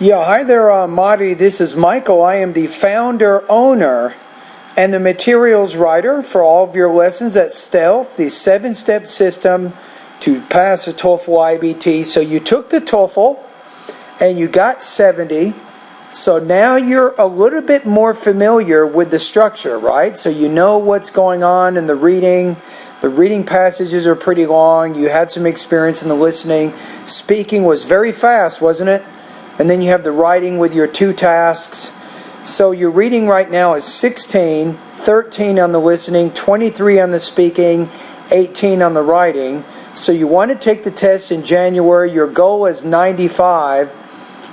Yeah, hi there, Marty. This is Michael. I am the founder, owner, and the materials writer for all of your lessons at Stealth, the 7-step system to pass a TOEFL IBT. So you took the TOEFL and you got 70. So now you're a little bit more familiar with the structure, right? So you know what's going on in the reading. The reading passages are pretty long. You had some experience in the listening. Speaking was very fast, wasn't it? And then you have the writing with your 2 tasks. So your reading right now is 16, 13 on the listening, 23 on the speaking, 18 on the writing. So you want to take the test in January. Your goal is 95.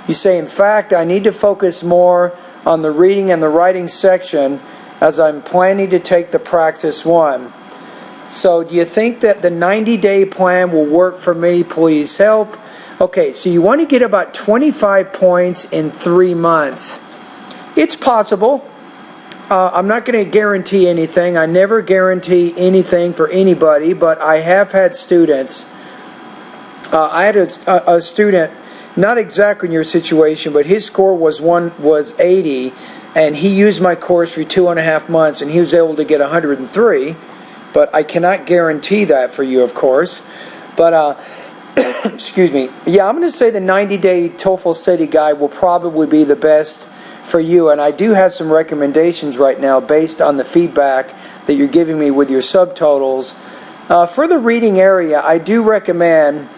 You say, in fact, I need to focus more on the reading and the writing section as I'm planning to take the Praxis 1. So do you think that the 90-day plan will work for me? Please help. Okay, so you want to get about 25 points in 3 months. It's possible. I'm not going to guarantee anything. I never guarantee anything for anybody, but I have had students. I had a student, not exactly in your situation, but his score was 80, and he used my course for 2.5 months, and he was able to get 103. But I cannot guarantee that for you, of course. But excuse me. Yeah, I'm going to say the 90-day TOEFL study guide will probably be the best for you, and I do have some recommendations right now based on the feedback that you're giving me with your subtotals. For the reading area, I do recommend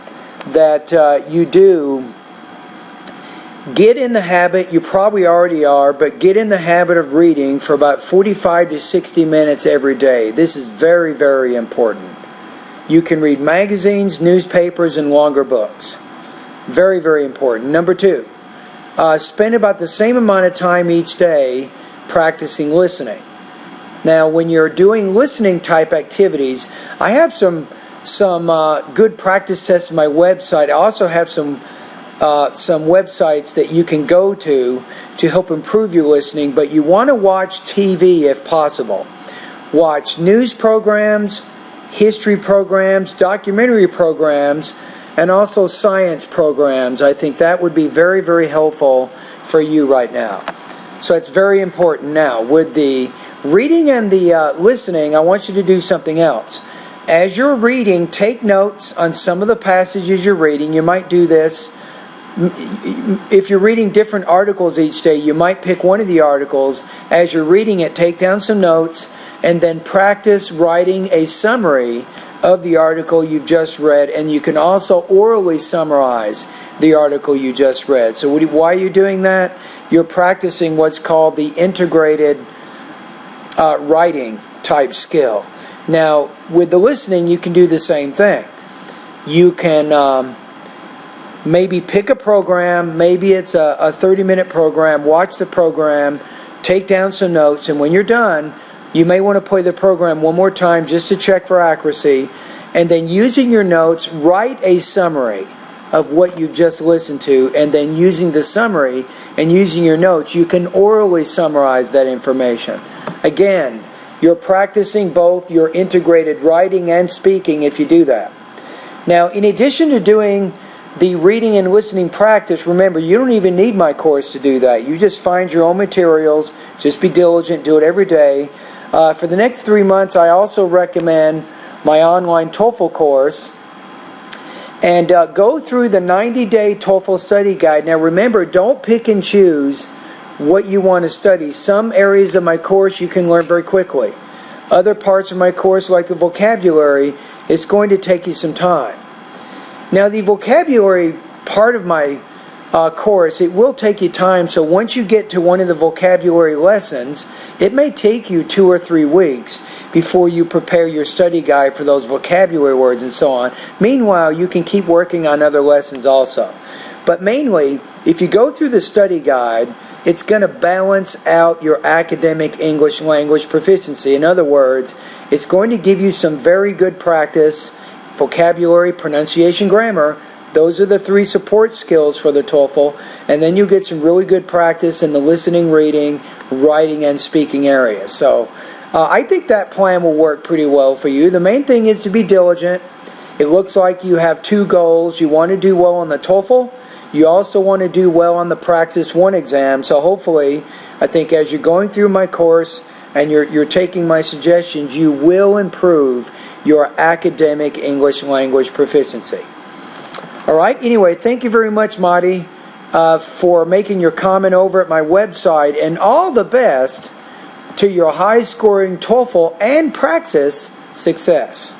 that you do get in the habit, you probably already are, but get in the habit of reading for about 45 to 60 minutes every day. This is very, very important. You can read magazines, newspapers, and longer books. Very, very important. Number 2, spend about the same amount of time each day practicing listening. Now, when you're doing listening type activities, I have some good practice tests on my website. I also have some websites that you can go to help improve your listening, but you want to watch TV if possible. Watch news programs, history programs, documentary programs, and also science programs. I think that would be very, very helpful for you right now. So it's very important. Now, with the reading and the listening, I want you to do something else. As you're reading, take notes on some of the passages you're reading. You might do this. If you're reading different articles each day, you might pick one of the articles. As you're reading it, take down some notes, and then practice writing a summary of the article you've just read, and you can also orally summarize the article you just read. So why are you doing that? You're practicing what's called the integrated writing type skill. Now, with the listening, you can do the same thing. You can maybe pick a program, maybe it's a 30-minute program, watch the program, take down some notes, and when you're done, you may want to play the program one more time just to check for accuracy, and then using your notes, write a summary of what you just listened to, and then using the summary and using your notes, you can orally summarize that information. Again, you're practicing both your integrated writing and speaking if you do that. Now, in addition to doing the reading and listening practice, remember, you don't even need my course to do that. You just find your own materials, just be diligent, do it every day. For the next 3 months, I also recommend my online TOEFL course. And go through the 90-day TOEFL study guide. Now remember, don't pick and choose what you want to study. Some areas of my course you can learn very quickly. Other parts of my course, like the vocabulary, it's going to take you some time. Now the vocabulary part of my course, it will take you time. So once you get to one of the vocabulary lessons, it may take you 2 or 3 weeks before you prepare your study guide for those vocabulary words and so on. Meanwhile, you can keep working on other lessons also. But mainly, if you go through the study guide, it's going to balance out your academic English language proficiency. In other words, it's going to give you some very good practice, vocabulary, pronunciation, grammar. Those are the 3 support skills for the TOEFL, and then you get some really good practice in the listening, reading, writing, and speaking area. So I think that plan will work pretty well for you. The main thing is to be diligent. It looks like you have 2 goals. You want to do well on the TOEFL. You also want to do well on the Praxis 1 exam. So hopefully, I think as you're going through my course and you're taking my suggestions, you will improve your academic English language proficiency. All right, anyway, thank you very much, Madi, for making your comment over at my website, and all the best to your high-scoring TOEFL and Praxis success.